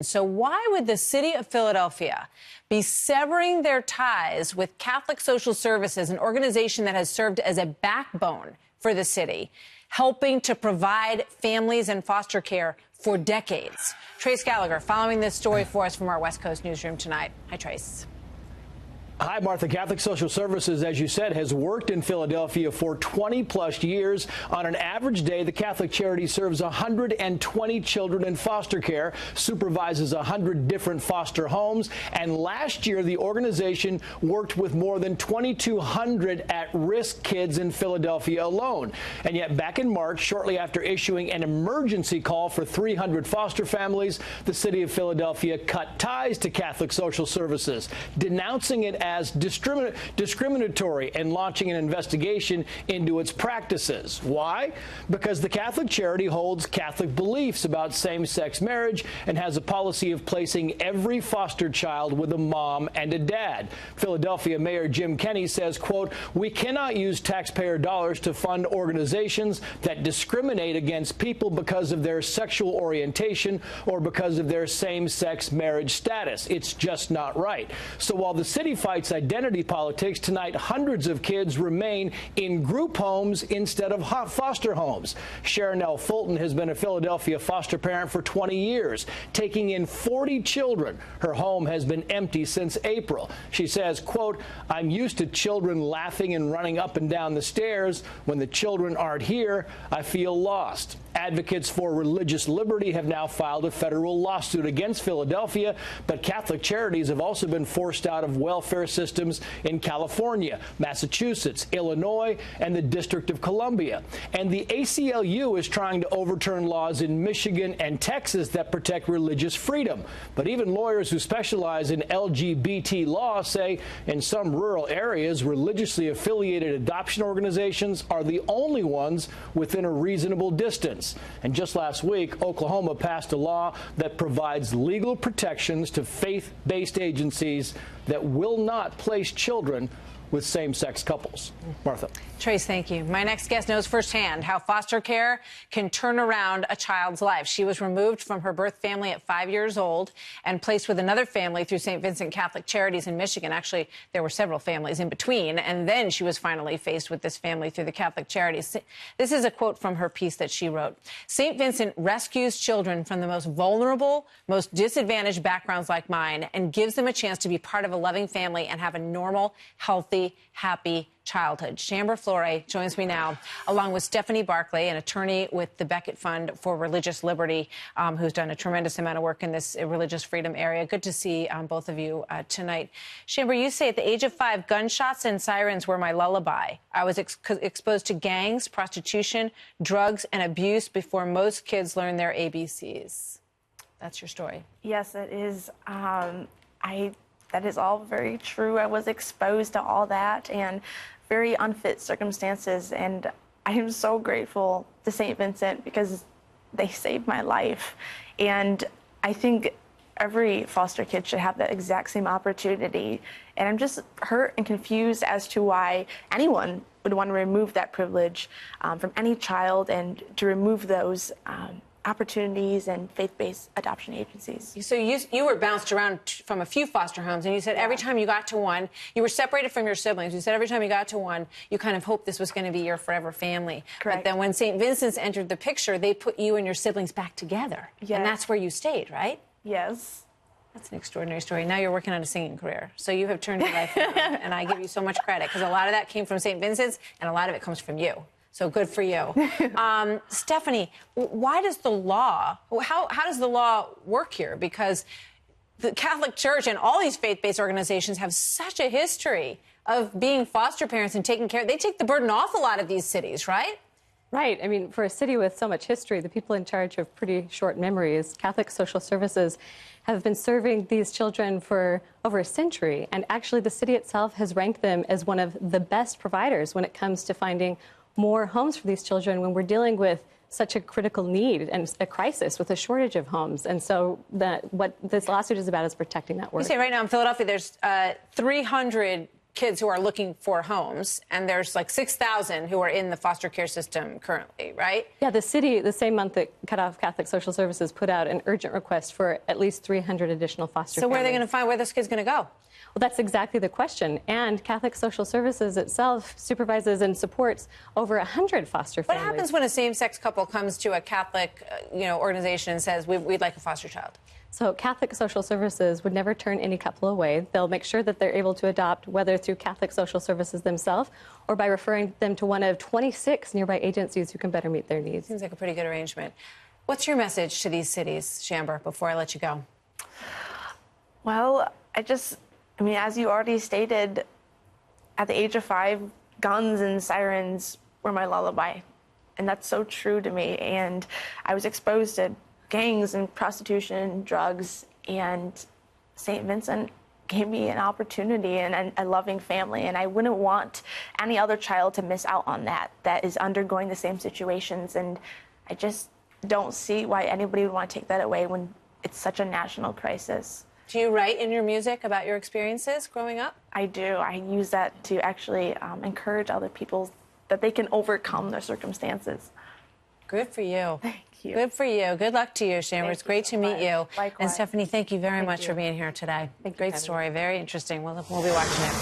So why would the city of Philadelphia be severing their ties with Catholic Social Services, an organization that has served as a backbone for the city, helping to provide families in foster care for decades? Trace Gallagher following this story for us from our West Coast newsroom tonight. Hi, Trace. Hi, Martha. Catholic Social Services, as you said, has worked in Philadelphia for 20-plus years. On an average day, the Catholic charity serves 120 children in foster care, supervises 100 different foster homes, and last year the organization worked with more than 2,200 at-risk kids in Philadelphia alone. And yet back in March, shortly after issuing an emergency call for 300 foster families, the city of Philadelphia cut ties to Catholic Social Services, denouncing it as discriminatory and launching an investigation into its practices. Why? Because the Catholic charity holds Catholic beliefs about same-sex marriage and has a policy of placing every foster child with a mom and a dad. Philadelphia Mayor Jim Kenney says, quote, "We cannot use taxpayer dollars to fund organizations that discriminate against people because of their sexual orientation or because of their same-sex marriage status. It's just not right." So while the city fights identity politics, tonight hundreds of kids remain in group homes instead of foster homes. Sharonell Fulton has been a Philadelphia foster parent for 20 years, taking in 40 children. Her home has been empty since April. She says, quote, "I'm used to children laughing and running up and down the stairs. When the children aren't here, I feel lost." Advocates for religious liberty have now filed a federal lawsuit against Philadelphia, but Catholic charities have also been forced out of welfare systems in California, Massachusetts, Illinois, and the District of Columbia. And the ACLU is trying to overturn laws in Michigan and Texas that protect religious freedom. But even lawyers who specialize in LGBT law say in some rural areas, religiously affiliated adoption organizations are the only ones within a reasonable distance. And just last week, Oklahoma passed a law that provides legal protections to faith-based agencies that will not place children with same-sex couples. Martha. Trace, thank you. My next guest knows firsthand how foster care can turn around a child's life. She was removed from her birth family at 5 years old and placed with another family through St. Vincent Catholic Charities in Michigan. Actually, there were several families in between, and then she was finally faced with this family through the Catholic Charities. This is a quote from her piece that she wrote. "St. Vincent rescues children from the most vulnerable, most disadvantaged backgrounds like mine and gives them a chance to be part of a loving family and have a normal, healthy, happy childhood." Chamber Flore joins me now, along with Stephanie Barclay, an attorney with the Becket Fund for Religious Liberty, who's done a tremendous amount of work in this religious freedom area. Good to see both of you tonight. Chamber, you say at the age of 5, gunshots and sirens were my lullaby. I was exposed to gangs, prostitution, drugs, and abuse before most kids learn their ABCs. That's your story. Yes, it is. That is all very true. I was exposed to all that and very unfit circumstances, and I am so grateful to St. Vincent because they saved my life. And I think every foster kid should have that exact same opportunity. And I'm just hurt and confused as to why anyone would want to remove that privilege from any child and to remove those opportunities and faith-based adoption agencies. So you were bounced around from a few foster homes, and you said every time you got to one, you were separated from your siblings. You said every time you got to one, you kind of hoped this was going to be your forever family. Correct. But then when St. Vincent's entered the picture, they put you and your siblings back together. Yes. And that's where you stayed, right? Yes. That's an extraordinary story. Now you're working on a singing career. So you have turned your life around, and I give you so much credit because a lot of that came from St. Vincent's, and a lot of it comes from you. So good for you. Stephanie, why does the law, how does the law work here? Because the Catholic Church and all these faith-based organizations have such a history of being foster parents and taking care. They take the burden off a lot of these cities, right? Right. I mean, for a city with so much history, the people in charge have pretty short memories. Catholic Social Services have been serving these children for over a century. And actually, the city itself has ranked them as one of the best providers when it comes to finding more homes for these children when we're dealing with such a critical need and a crisis with a shortage of homes. And so what this lawsuit is about is protecting that work. You say right now in Philadelphia there's 300 kids who are looking for homes, and there's like 6,000 who are in the foster care system currently, right? Yeah, the city, the same month that cut off Catholic Social Services, put out an urgent request for at least 300 additional foster So where are they families. going to find where this kid's going to go? Well, that's exactly the question. And Catholic Social Services itself supervises and supports over 100 foster What families. happens when a same-sex couple comes to a Catholic, organization and says, we'd like a foster child? So Catholic Social Services would never turn any couple away. They'll make sure that they're able to adopt, whether through Catholic Social Services themselves or by referring them to one of 26 nearby agencies who can better meet their needs. Seems like a pretty good arrangement. What's your message to these cities, Shamber, before I let you go? Well, as you already stated, at the age of 5, guns and sirens were my lullaby. And that's so true to me. And I was exposed to gangs and prostitution, drugs, and St. Vincent gave me an opportunity and a loving family. And I wouldn't want any other child to miss out on that is undergoing the same situations. And I just don't see why anybody would want to take that away when it's such a national crisis. Do you write in your music about your experiences growing up? I do. I use that to actually encourage other people that they can overcome their circumstances. Good for you. Thank you. Good for you. Good luck to you, Shamber. It's great to meet you. Likewise. And Stephanie, thank you very much for being here today. Great story. Very interesting. We'll be watching it.